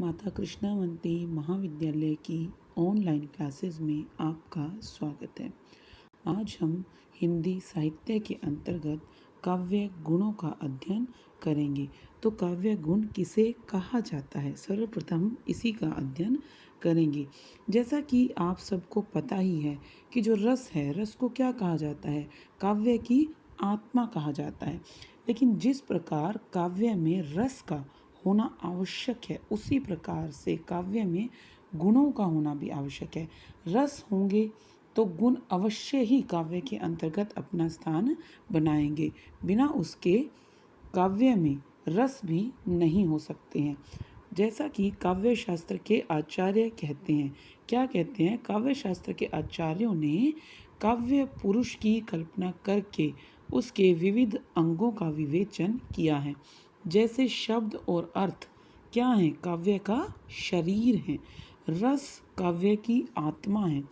माता कृष्णावंती महाविद्यालय की ऑनलाइन क्लासेस में आपका स्वागत है। आज हम हिंदी साहित्य के अंतर्गत काव्य गुणों का अध्ययन करेंगे। तो काव्य गुण किसे कहा जाता है, सर्वप्रथम इसी का अध्ययन करेंगे। जैसा कि आप सबको पता ही है कि जो रस है, रस को क्या कहा जाता है? काव्य की आत्मा कहा जाता है। लेकिन जिस प्रकार काव्य में रस का होना आवश्यक है, उसी प्रकार से काव्य में गुणों का होना भी आवश्यक है। रस होंगे तो गुण अवश्य ही काव्य के अंतर्गत अपना स्थान बनाएंगे। बिना उसके काव्य में रस भी नहीं हो सकते हैं। जैसा कि काव्य शास्त्र के आचार्य कहते हैं, क्या कहते हैं? काव्य शास्त्र के आचार्यों ने काव्य पुरुष की कल्पना करके उसके विविध अंगों का विवेचन किया है। जैसे शब्द और अर्थ क्या है? काव्य का शरीर है। रस काव्य की आत्मा है।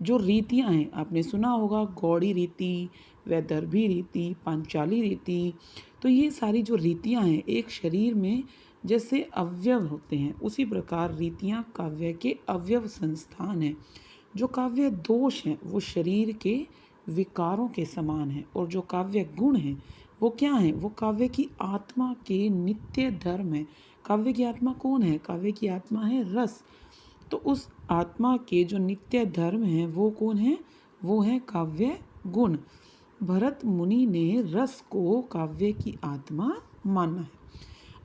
जो रीतियां हैं, आपने सुना होगा गौड़ी रीति, वैदर्भी रीति, पांचाली रीति। तो ये सारी जो रीतियां हैं, एक शरीर में जैसे अवयव होते हैं, उसी प्रकार रीतियां काव्य के अवयव संस्थान हैं। जो काव्य दोष हैं वो शरीर के विकारों के समान है, और जो काव्य गुण हैं वो क्या है? वो काव्य की आत्मा के नित्य धर्म है। काव्य की आत्मा कौन है? काव्य की आत्मा है रस। तो उस आत्मा के जो नित्य धर्म है वो कौन है? वो है काव्य गुण। भरत मुनि ने रस को काव्य की आत्मा माना है।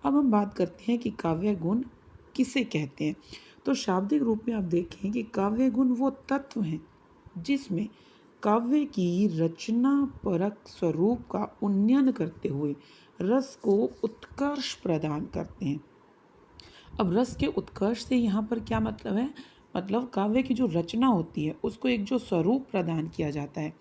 अब हम बात करते हैं कि काव्य गुण किसे कहते हैं। तो शाब्दिक रूप में आप देखें कि काव्य गुण वो तत्व हैं जिसमें काव्य की रचना परक स्वरूप का उन्नयन करते हुए रस को उत्कर्ष प्रदान करते हैं। अब रस के उत्कर्ष से यहाँ पर क्या मतलब है? मतलब काव्य की जो रचना होती है उसको एक जो स्वरूप प्रदान किया जाता है,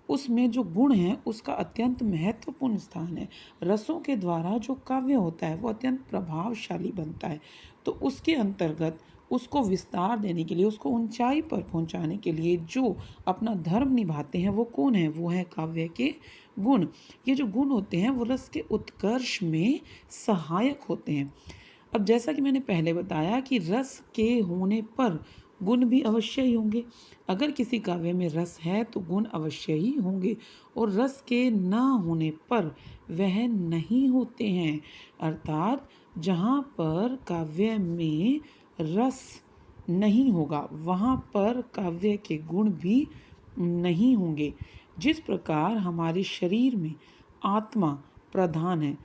उसमें जो गुण है उसका अत्यंत महत्वपूर्ण स्थान है। रसों के द्वारा जो काव्य होता है वो अत्यंत प्रभावशाली बनता है। तो उसके अंतर्गत उसको विस्तार देने के लिए, उसको ऊंचाई पर पहुंचाने के लिए जो अपना धर्म निभाते हैं वो कौन है? वो है काव्य के गुण। ये जो गुण होते हैं वो रस के उत्कर्ष में सहायक होते हैं। अब जैसा कि मैंने पहले बताया कि रस के होने पर गुण भी अवश्य ही होंगे। अगर किसी काव्य में रस है तो गुण अवश्य ही होंगे, और रस के न होने पर वह नहीं होते हैं। अर्थात जहाँ पर काव्य में रस नहीं होगा वहाँ पर काव्य के गुण भी नहीं होंगे। जिस प्रकार हमारे शरीर में आत्मा प्रधान है,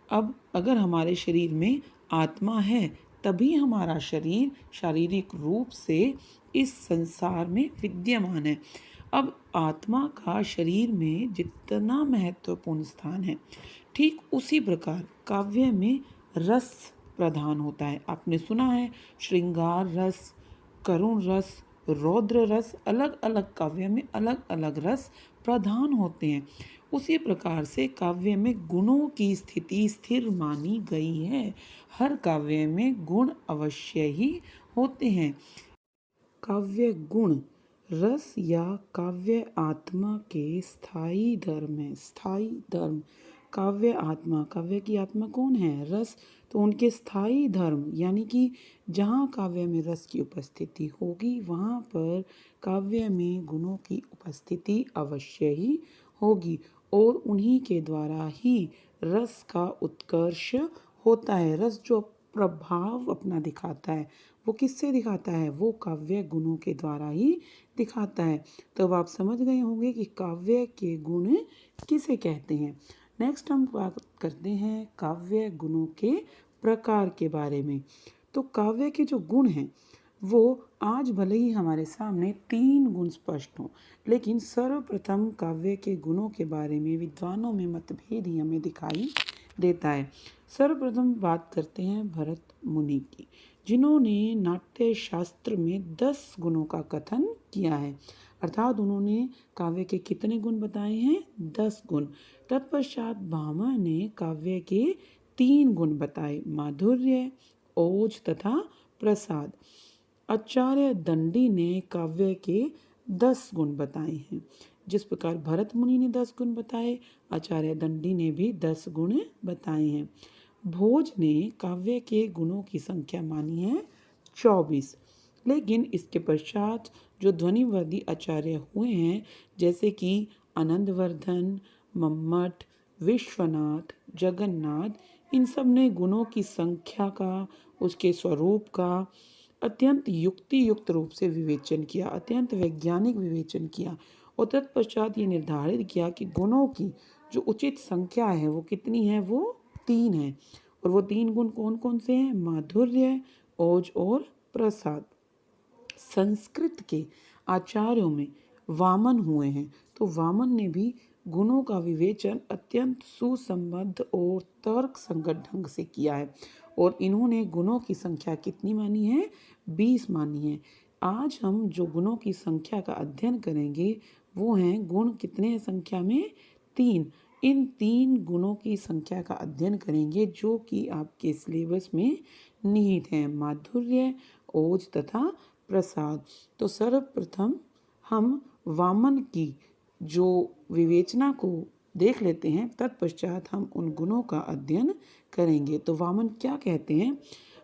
अब अगर हमारे शरीर में आत्मा है तभी हमारा शरीर शारीरिक रूप से इस संसार में विद्यमान है। अब आत्मा का शरीर में जितना महत्वपूर्ण स्थान है, ठीक उसी प्रकार काव्य में रस प्रधान होता है। आपने सुना है श्रृंगार रस, करुण रस, रौद्र रस, अलग अलग काव्य में अलग अलग रस प्रधान होते हैं। उसी प्रकार से काव्य में गुणों की स्थिति स्थिर मानी गई है। हर काव्य में गुण अवश्य ही होते हैं। काव्य गुण रस या काव्य आत्मा के स्थायी धर्म है। स्थायी धर्म काव्य आत्मा, काव्य की आत्मा कौन है? रस। तो उनके स्थायी धर्म यानी कि जहाँ काव्य में रस की उपस्थिति होगी वहाँ पर काव्य में गुणों की उपस्थिति अवश्य ही होगी, और उन्हीं के द्वारा ही रस का उत्कर्ष होता है। रस जो प्रभाव अपना दिखाता है वो किससे दिखाता है? वो काव्य गुणों के द्वारा ही दिखाता है। तो अब आप समझ गए होंगे कि काव्य के गुण किसे कहते हैं। नेक्स्ट हम बात करते हैं काव्य गुणों के प्रकार के बारे में। तो काव्य के जो गुण हैं वो आज भले ही हमारे सामने 3 गुण स्पष्ट हों, लेकिन सर्वप्रथम काव्य के गुणों के बारे में विद्वानों में मतभेद ही हमें दिखाई देता है। सर्वप्रथम बात करते हैं भरत मुनि की, जिन्होंने नाट्य शास्त्र में 10 गुणों का कथन किया है। अर्थात उन्होंने काव्य के कितने गुण बताए हैं? 10 गुण। तत्पश्चात भामह ने काव्य के 3 गुण बताए, माधुर्य, ओज तथा प्रसाद। आचार्य दंडी ने काव्य के 10 गुण बताए हैं। जिस प्रकार भरत मुनि ने 10 गुण बताए, आचार्य दंडी ने भी 10 गुण बताए हैं। भोज ने काव्य के गुणों की संख्या मानी है 24। लेकिन इसके पश्चात जो ध्वनिवादी आचार्य हुए हैं, जैसे कि आनंदवर्धन, मम्मट, विश्वनाथ, जगन्नाथ, इन सब ने गुणों की संख्या का, उसके स्वरूप का अत्यंत युक्ति युक्त रूप से विवेचन किया, अत्यंत वैज्ञानिक विवेचन किया और तत्पश्चात ये निर्धारित किया कि गुणों की जो उचित संख्या है वो कितनी है, वो 3 है। और वो 3 गुण कौन कौन से हैं? माधुर्य, ओज और प्रसाद। संस्कृत के आचार्यों में वामन हुए हैं, तो वामन ने भी गुणों का विवेचन अत्यंत सुसंबद्ध और तर्क संगत ढंग से किया है और इन्होंने गुणों की संख्या कितनी मानी है? 20 मानी है। आज हम जो गुणों की संख्या का अध्ययन करेंगे वो हैं गुण कितने हैं संख्या में? 3। इन 3 गुणों की संख्या का अध्ययन करेंगे जो कि आपके सिलेबस में निहित हैं, माधुर्य, ओज तथा प्रसाद। तो सर्वप्रथम हम वामन की जो विवेचना को देख लेते हैं, तत्पश्चात हम उन गुणों का अध्ययन करेंगे। तो वामन क्या कहते हैं?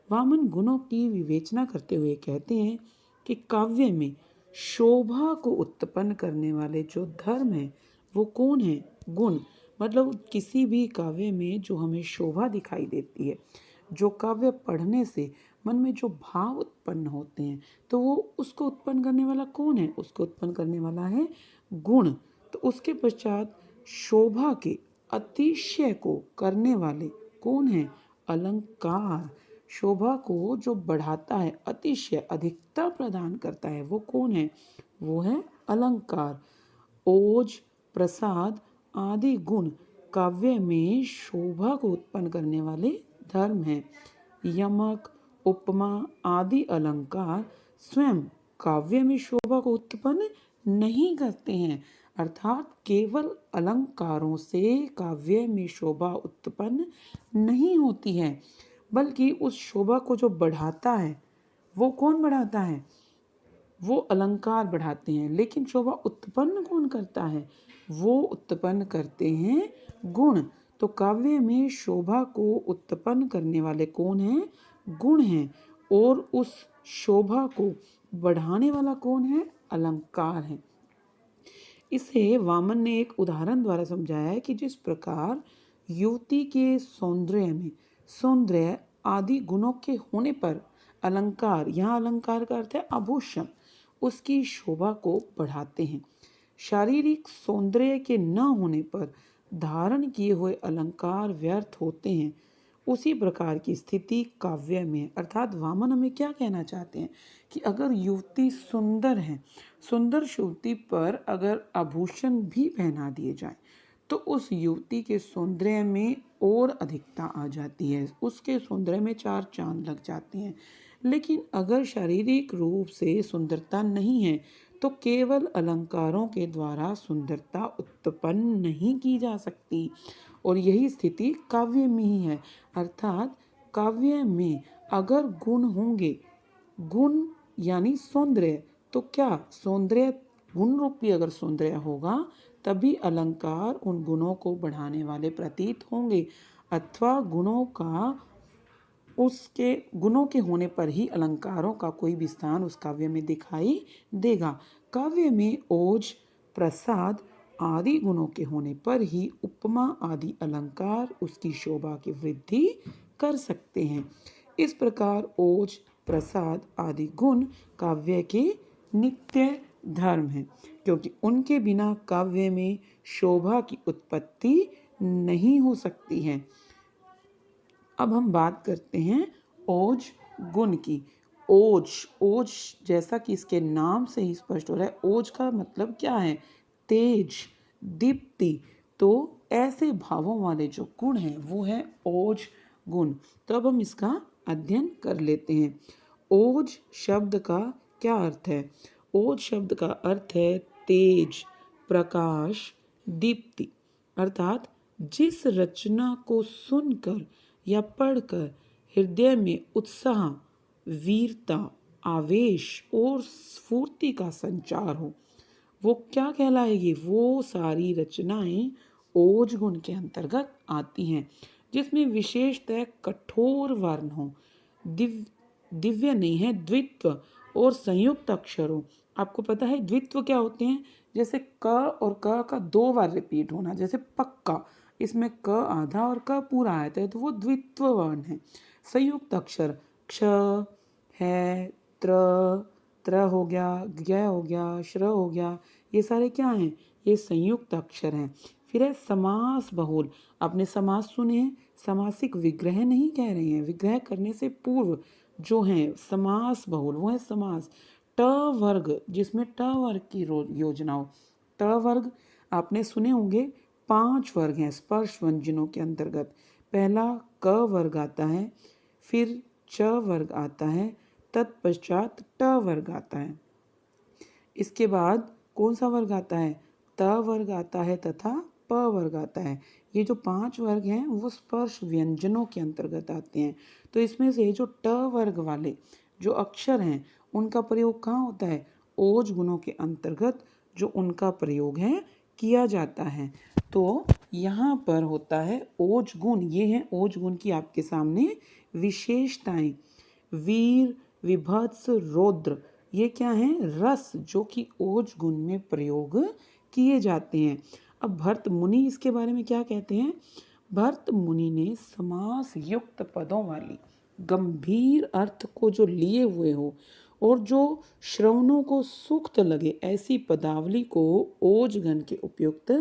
वामन गुणों की विवेचना करते हुए कहते हैं कि काव्य में शोभा को उत्पन्न करने वाले जो धर्म है वो कौन है? गुण। मतलब किसी भी काव्य में जो हमें शोभा दिखाई देती है, जो काव्य पढ़ने से मन में जो भाव उत्पन्न होते हैं, तो वो उसको उत्पन्न करने वाला कौन है? उसको उत्पन्न करने वाला है गुण। तो उसके पश्चात शोभा के अतिशय को करने वाले कौन है? अलंकार। शोभा को जो बढ़ाता है, अतिशय अधिकता प्रदान करता है, वो कौन है? वो है अलंकार। ओज, प्रसाद आदि गुण काव्य में शोभा को उत्पन्न करने वाले धर्म हैं। यमक, उपमा आदि अलंकार स्वयं काव्य में शोभा को उत्पन्न नहीं करते हैं, अर्थात केवल अलंकारों से काव्य में शोभा उत्पन्न नहीं होती है, बल्कि उस शोभा को जो बढ़ाता है वो कौन बढ़ाता है? वो अलंकार बढ़ाते हैं। लेकिन शोभा उत्पन्न कौन करता है? वो उत्पन्न करते हैं गुण। तो काव्य में शोभा को उत्पन्न करने वाले कौन हैं? गुण हैं। और उस शोभा को बढ़ाने वाला कौन है? अलंकार है। इसे वामन ने एक उदाहरण द्वारा समझाया है कि जिस प्रकार युवती के सौंदर्य आदि गुणों के होने पर अलंकार, यहाँ अलंकार का अर्थ है आभूषण, उसकी शोभा को बढ़ाते हैं। शारीरिक सौंदर्य के न होने पर धारण किए हुए अलंकार व्यर्थ होते हैं। उसी प्रकार की स्थिति काव्य में, अर्थात वामन हमें क्या कहना चाहते हैं कि अगर युवती सुंदर है, सुंदर युवती पर अगर आभूषण भी पहना दिए जाए तो उस युवती के सौंदर्य में और अधिकता आ जाती है, उसके सौंदर्य में 4 चांद लग जाते हैं। लेकिन अगर शारीरिक रूप से सुंदरता नहीं है तो केवल अलंकारों के द्वारा सुंदरता उत्पन्न नहीं की जा सकती। और यही स्थिति काव्य में ही है, अर्थात काव्य में अगर गुण होंगे, गुण यानी सौंदर्य, तो क्या सौंदर्य गुण रूपी अगर सौंदर्य होगा तभी अलंकार उन गुणों को बढ़ाने वाले प्रतीत होंगे, अथवा गुणों का, उसके गुणों के होने पर ही अलंकारों का कोई भी स्थान उस काव्य में दिखाई देगा। काव्य में ओज, प्रसाद आदि गुणों के होने पर ही उपमा आदि अलंकार उसकी शोभा की वृद्धि कर सकते हैं। इस प्रकार ओज, प्रसाद आदि गुण काव्य के नित्य धर्म हैं, क्योंकि उनके बिना काव्य में शोभा की उत्पत्ति नहीं हो सकती है। अब हम बात करते हैं ओज गुण की। ओज, ओज जैसा कि इसके नाम से ही स्पष्ट हो रहा है, ओज का मतलब क्या है? तेज, दीप्ति। तो ऐसे भावों वाले जो गुण हैं वो है ओज गुण। तो अब हम इसका अध्ययन कर लेते हैं। ओज शब्द का क्या अर्थ है? ओज शब्द का अर्थ है तेज, प्रकाश, दीप्ति। अर्थात जिस रचना को सुनकर या पढ़कर हृदय में उत्साह, वीरता, आवेश और स्फूर्ति का संचार हो, वो क्या कहलाएगी? वो सारी रचनाएं ओज गुण के अंतर्गत आती हैं। जिसमें विशेषतः कठोर वर्ण हो, दिव्य नहीं है, द्वित्व और संयुक्त अक्षर हो। आपको पता है द्वित्व क्या होते हैं? जैसे क और क का 2 बार रिपीट होना, जैसे पक्का, इसमें क आधा और क पूरा आता है तो वो द्वित्व वर्ण है। संयुक्त अक्षर क्ष है, त्र हो गया, ज्ञ हो गया, श्र हो गया, ये सारे क्या हैं? ये संयुक्त अक्षर हैं। फिर है समास बहुल। आपने समास सुने हैं, समासिक विग्रह नहीं कह रहे हैं, विग्रह करने से पूर्व जो है समास बहुल वो है समास। ट वर्ग, जिसमें ट वर्ग की योजना हो। ट वर्ग आपने सुने होंगे, 5 वर्ग हैं स्पर्श व्यंजनों के अंतर्गत। पहला क वर्ग आता है, फिर च वर्ग आता है, तत्पश्चात ट वर्ग आता है। इसके बाद कौन सा वर्ग आता है? त वर्ग आता है तथा प वर्ग आता है। ये जो 5 वर्ग हैं वो स्पर्श व्यंजनों के अंतर्गत आते हैं। तो इसमें से जो ट वर्ग वाले जो अक्षर हैं उनका प्रयोग कहाँ होता है? ओज गुणों के अंतर्गत जो उनका प्रयोग है किया जाता है। तो यहाँ पर होता है ओज गुण। ये हैं ओज गुण की आपके सामने विशेषताएं। वीर, विभत्स, रौद्र, ये क्या हैं? रस जो कि ओज गुण में प्रयोग किए जाते हैं। अब भरत मुनि इसके बारे में क्या कहते हैं? भरत मुनि ने समास युक्त पदों वाली गंभीर अर्थ को जो लिए हुए हो और जो श्रवणों को सूक्त लगे ऐसी पदावली को ओज गण के उपयुक्त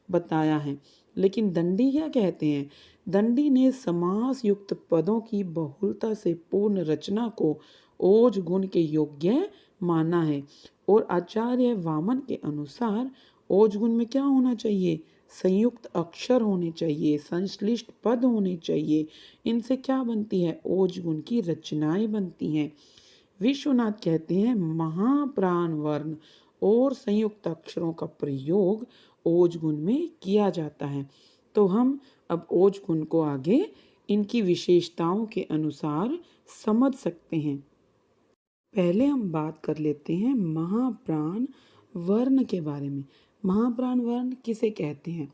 बताया है। लेकिन दंडी क्या कहते हैं? दंडी ने समास युक्त पदों की बहुलता से पूर्ण रचना को ओज गुण के योग्य माना है। और आचार्य वामन के अनुसार ओज गुण में क्या होना चाहिए? संयुक्त अक्षर होने चाहिए, संश्लिष्ट पद होने चाहिए। इनसे क्या बनती है? ओज गुण की रचनाएं बनती हैं। विश्वनाथ कहते हैं महाप्राण वर्ण और संयुक्त अक्षरों का प्रयोग ओज गुण में किया जाता है। तो हम अब ओज गुण को आगे इनकी विशेषताओं के अनुसार समझ सकते हैं। पहले हम बात कर लेते हैं महाप्राण वर्ण के बारे में। महाप्राण वर्ण किसे कहते हैं?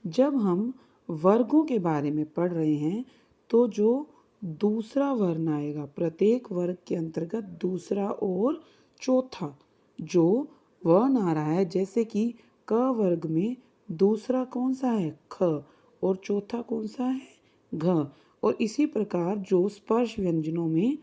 जब हम वर्गों के बारे में पढ़ रहे हैं तो जो दूसरा वर्ण आएगा, प्रत्येक वर्ग के अंतर्गत दूसरा और चौथा जो वर्ण आ रहा है, जैसे कि क वर्ग में दूसरा कौन सा है? ख, और चौथा कौन सा है? घ। और इसी प्रकार जो स्पर्श व्यंजनों में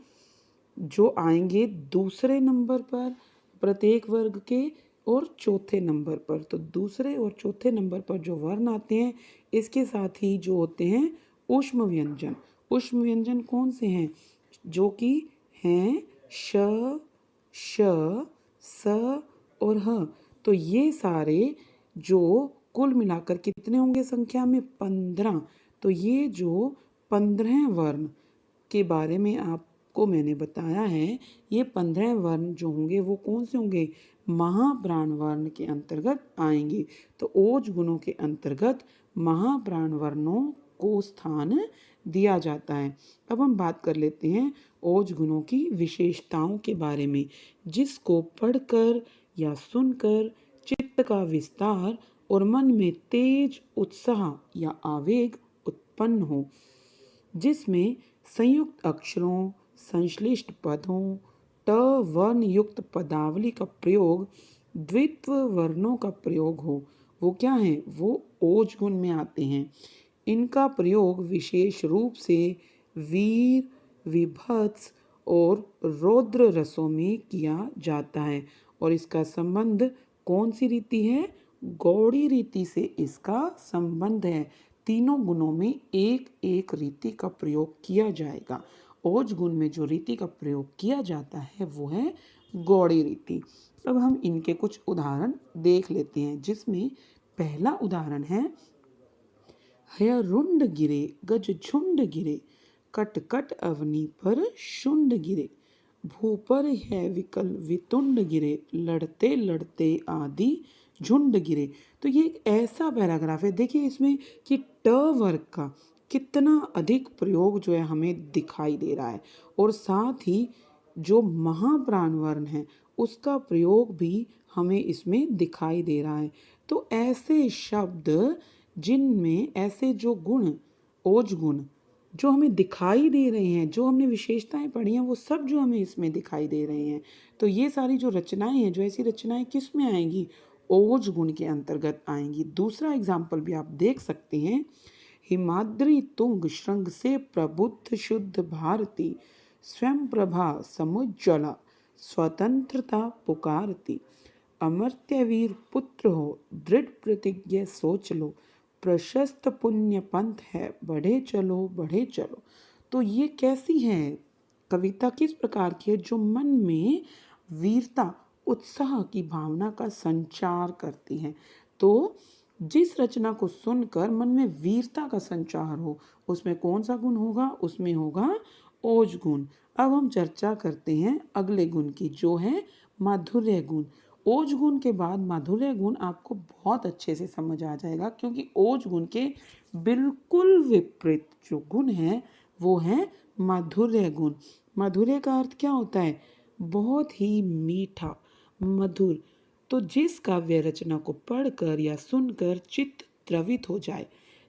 जो आएंगे दूसरे नंबर पर प्रत्येक वर्ग के और चौथे नंबर पर, तो दूसरे और चौथे नंबर पर जो वर्ण आते हैं इसके साथ ही जो होते हैं ऊष्म व्यंजन। ऊष्म व्यंजन कौन से हैं? जो कि हैं श, श, स और ह। तो ये सारे जो कुल मिलाकर कितने होंगे संख्या में? 15। तो ये जो 15 वर्ण के बारे में आपको मैंने बताया है, ये 15 वर्ण जो होंगे वो कौन से होंगे? महाप्राण वर्ण के अंतर्गत आएंगे। तो ओज गुणों के अंतर्गत महाप्राण वर्णों को स्थान दिया जाता है। अब हम बात कर लेते हैं ओज गुणों की विशेषताओं के बारे में, जिसको पढ़कर या सुनकर चित्त का विस्तार और मन में तेज उत्साह या आवेग उत्पन्न हो, जिसमें संयुक्त अक्षरों, संश्लिष्ट पदों, ट वर्ण युक्त पदावली का प्रयोग, द्वित्व वर्णों का प्रयोग हो, वो क्या है? वो ओज गुण में आते हैं। इनका प्रयोग विशेष रूप से वीर, विभत्स और रौद्र रसों में किया जाता है। और इसका संबंध कौन सी रीति है? गौड़ी रीति से इसका संबंध है। तीनों गुणों में एक एक रीति का प्रयोग किया जाएगा। ओज गुण में जो रीति का प्रयोग किया जाता है वो है गौड़ी रीति। अब हम इनके कुछ उदाहरण देख लेते हैं, जिसमें पहला उदाहरण है हय रुंड गिरे गज झुंड गिरे, कट कट अवनी पर शुंड गिरे, भूपर है विकल वितुंड गिरे, लड़ते लड़ते आदि झुंड गिरे। तो ये एक ऐसा पैराग्राफ है, देखिए इसमें कि ट वर्ग का कितना अधिक प्रयोग जो है हमें दिखाई दे रहा है, और साथ ही जो महाप्राण वर्ण है उसका प्रयोग भी हमें इसमें दिखाई दे रहा है। तो ऐसे शब्द जिनमें ऐसे जो गुण ओज गुण जो हमें दिखाई दे रहे हैं, जो हमने विशेषताएं पढ़ी हैं, वो सब जो हमें इसमें दिखाई दे रहे हैं। तो ये सारी जो रचनाएं हैं, जो ऐसी रचनाएं किस में आएंगी? ओज गुण के अंतर्गत आएंगी। दूसरा एग्जाम्पल भी आप देख सकते हैं। हिमाद्री तुंग श्रृंग से प्रबुद्ध शुद्ध भारती, स्वयं प्रभा समुज्ज्वला स्वतंत्रता पुकारती। अमर्त्य वीर पुत्र हो, दृढ़ प्रतिज्ञा सोच लो, प्रशस्त पुण्य पंथ है, बढ़े चलो बढ़े चलो। तो ये कैसी है कविता, किस प्रकार की है? जो मन में वीरता उत्साह की भावना का संचार करती है। तो जिस रचना को सुनकर मन में वीरता का संचार हो, उसमें कौन सा गुण होगा? उसमें होगा ओज गुण। अब हम चर्चा करते हैं अगले गुण की, जो है माधुर्य गुण। ओज गुण के बाद माधुर्य गुण आपको बहुत अच्छे से समझ आ जाएगा, क्योंकि ओज गुण के बिल्कुल विपरीत जो गुण है वो है माधुर्य गुण। माधुर्य का अर्थ क्या होता है? बहुत ही मीठा, मधुर। तो जिस काव्य रचना को पढ़कर या सुनकर चित्त द्रवित हो जाए,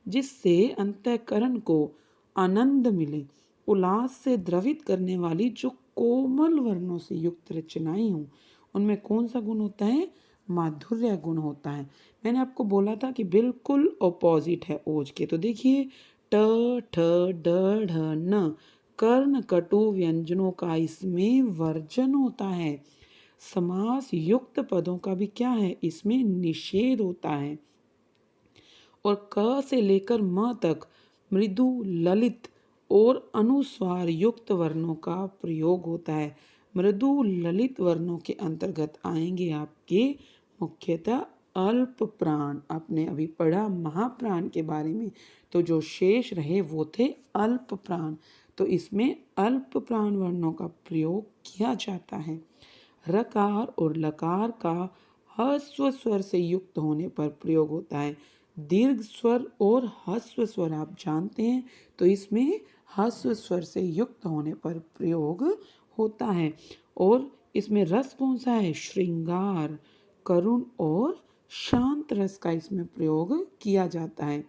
जिससे अंतःकरण को आनंद मिले, उल्लास से द्रवित करने वाली जो कोमल वर्णों से युक्त रचनाएं हों, उनमें कौन सा गुण होता है? माधुर्य गुण होता है। मैंने आपको बोला था कि बिल्कुल ऑपोजिट है ओज के। तो देखिए, ट ठ ड ढ न कर्ण कटु व्यंजनों का इसमें वर्जन होता है। समास युक्त पदों का भी क्या है? इसमें निषेध होता है। और क से लेकर म तक मृदु, ललित और अनुस्वार युक्त वर्णों का प्रयोग होता है। मृदु ललित वर्णों के अंतर्गत आएंगे आपके मुख्यतः अल्प प्राण। आपने अभी पढ़ा महाप्राण के बारे में, तो जो शेष रहे वो थे अल्प प्राण। तो इसमें अल्प प्राण वर्णों का प्रयोग किया जाता है। रकार और लकार का ह्रस्व स्वर से युक्त होने पर प्रयोग होता है। दीर्घ स्वर और ह्रस्व स्वर आप जानते हैं, तो इसमें ह्रस्व स्वर से युक्त होने पर प्रयोग होता है। और इसमें रस कौन सा है? श्रृंगार, करुण और शांत रस का इसमें प्रयोग किया जाता है।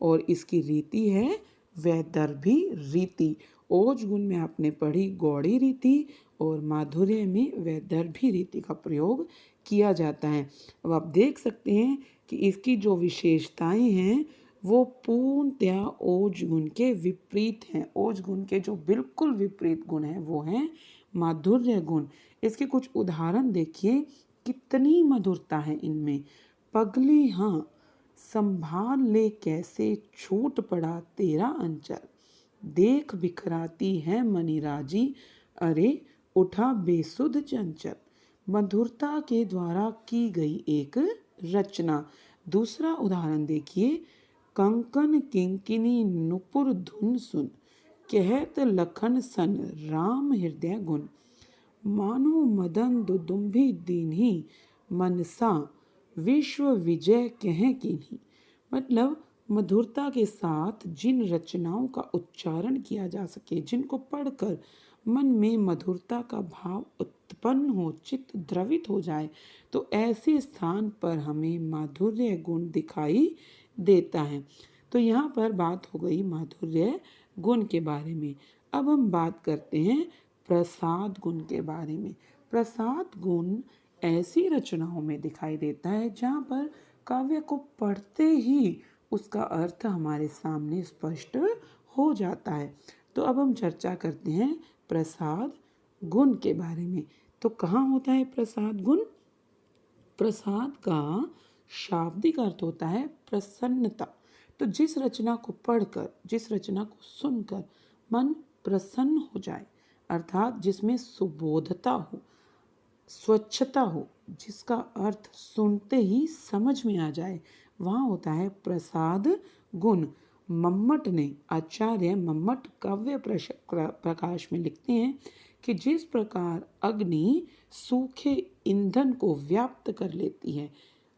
और इसकी रीति है वैदर्भी रीति। ओज गुण में आपने पढ़ी गौड़ी रीति, और माधुर्य में वैदर्भी रीति का प्रयोग किया जाता है। अब आप देख सकते हैं कि इसकी जो विशेषताएं हैं वो पूर्णतया ओज गुण के विपरीत हैं। ओज गुण के जो बिल्कुल विपरीत गुण हैं वो हैं माधुर्य गुण। इसके कुछ उदाहरण देखिए, कितनी मधुरता है इनमें। पगली हाँ संभाल ले कैसे छूट पड़ा तेरा अंचल, देख बिखराती है मनिराजी, अरे उठा बेसुध चंचल। मधुरता के द्वारा की गई एक रचना। दूसरा उदाहरण देखिए, कंकन किंकिनी नुपुर धुन सुन, कहत लखन सन राम हृदय गुण, मानो मदन दुदुम्भी दीन्ही, मनसा विश्व विजय कह कीन्ही। मतलब मधुरता के साथ जिन रचनाओं का उच्चारण किया जा सके, जिनको पढ़कर मन में मधुरता का भाव उत्पन्न हो, चित्त द्रवित हो जाए, तो ऐसे स्थान पर हमें माधुर्य गुण दिखाई देता है। तो यहाँ पर बात हो गई माधुर्य गुण के बारे में। अब हम बात करते हैं प्रसाद गुण के बारे में। प्रसाद गुण ऐसी रचनाओं में दिखाई देता है जहाँ पर काव्य को पढ़ते ही उसका अर्थ हमारे सामने स्पष्ट हो जाता है। तो अब हम चर्चा करते हैं प्रसाद गुण के बारे में। तो कहाँ होता है प्रसाद गुण? प्रसाद का शाब्दिक अर्थ होता है प्रसन्नता। तो जिस रचना को पढ़कर, जिस रचना को सुनकर मन प्रसन्न हो जाए, अर्थात जिसमें सुबोधता हो, स्वच्छता हो, जिसका अर्थ सुनते ही समझ में आ जाए, वहाँ होता है प्रसाद गुण। मम्मट ने, आचार्य मम्मट काव्य प्रकाश में लिखते हैं कि जिस प्रकार अग्नि सूखे ईंधन को व्याप्त कर लेती है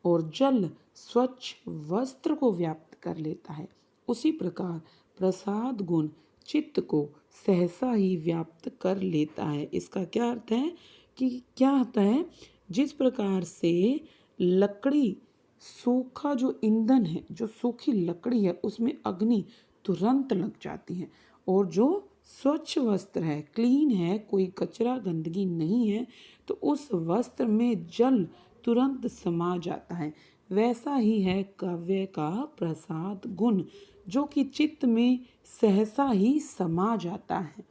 और जल स्वच्छ वस्त्र को व्याप्त कर लेता है, उसी प्रकार प्रसाद गुण चित्त को सहसा ही व्याप्त कर लेता है। इसका क्या अर्थ है कि क्या होता है, जिस प्रकार से लकड़ी, सूखा जो ईंधन है, जो सूखी लकड़ी है, उसमें अग्नि तुरंत लग जाती हैं। और जो स्वच्छ वस्त्र है, क्लीन है, कोई कचरा गंदगी नहीं है, तो उस वस्त्र में जल तुरंत समा जाता है। वैसा ही है काव्य का प्रसाद गुण, जो कि चित्त में सहसा ही समा जाता है।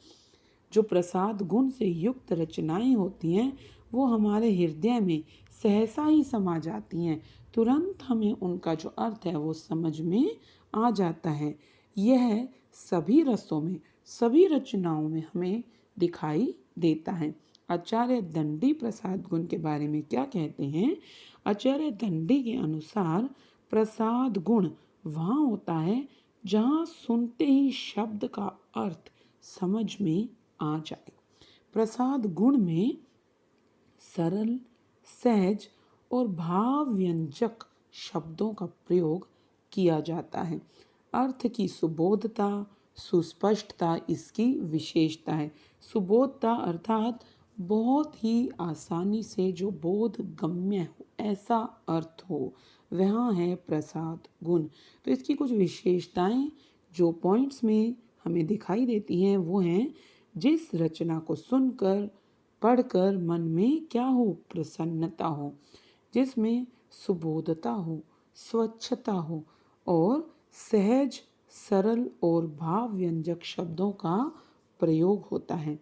जो प्रसाद गुण से युक्त रचनाएं होती हैं वो हमारे हृदय में सहसा ही समा जाती हैं। तुरंत हमें उनका जो अर्थ है वो समझ में आ जाता है। यह सभी रसों में, सभी रचनाओं में हमें दिखाई देता है। आचार्य दंडी प्रसाद गुण के बारे में क्या कहते हैं? आचार्य दंडी के अनुसार प्रसाद गुण वहाँ होता है जहाँ सुनते ही शब्द का अर्थ समझ में आ जाए। प्रसाद गुण में सरल, सहज और भाव व्यंजक शब्दों का प्रयोग किया जाता है। अर्थ की सुबोधता, सुस्पष्टता इसकी विशेषता है। सुबोधता अर्थात बहुत ही आसानी से जो बोध गम्य हो, ऐसा अर्थ हो, वहाँ है प्रसाद गुण। तो इसकी कुछ विशेषताएं जो पॉइंट्स में हमें दिखाई देती हैं वो हैं, जिस रचना को सुनकर पढ़कर मन में क्या हो? प्रसन्नता हो, जिसमें सुबोधता हो, स्वच्छता हो और सहज, सरल और भाव व्यंजक शब्दों का प्रयोग होता है।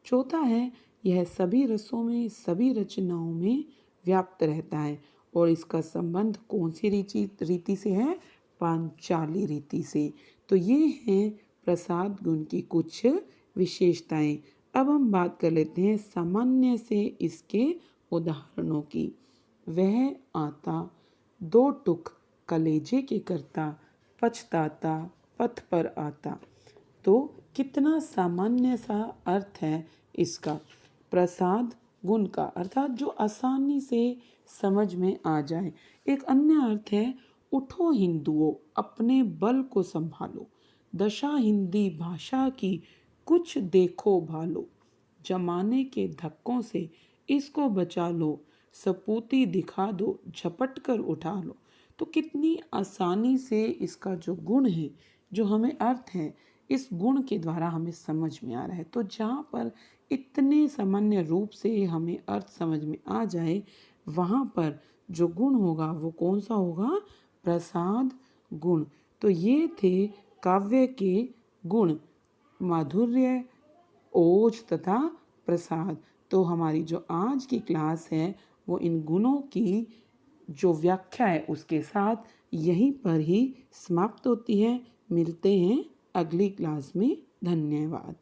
चौथा है, यह सभी रसों में, सभी रचनाओं में व्याप्त रहता है और इसका संबंध कौन सी रीति से है? पांचाली रीति से। तो ये हैं प्रसाद गुण की कुछ विशेषताएं। अब हम बात कर लेते हैं सामान्य से इसके उदाहरणों की। वह आता दो टुक कलेजे के करता, पछताता पथ पर आता। तो कितना सामान्य सा अर्थ है इसका। प्रसाद गुण का अर्थात जो आसानी से समझ में आ जाए। एक अन्य अर्थ है, उठो हिंदुओं अपने बल को संभालो, दशा हिंदी भाषा की कुछ देखो भालो, जमाने के धक्कों से इसको बचा लो, सपूती दिखा दो झपट कर उठा लो। तो कितनी आसानी से इसका जो गुण है, जो हमें अर्थ है, इस गुण के द्वारा हमें समझ में आ रहा है। तो जहाँ पर इतने सामान्य रूप से हमें अर्थ समझ में आ जाए, वहाँ पर जो गुण होगा वो कौन सा होगा? प्रसाद गुण। तो ये थे काव्य के गुण, माधुर्य, ओज तथा प्रसाद। तो हमारी जो आज की क्लास है वो इन गुणों की जो व्याख्या है उसके साथ यहीं पर ही समाप्त होती है। मिलते हैं अगली क्लास में। धन्यवाद।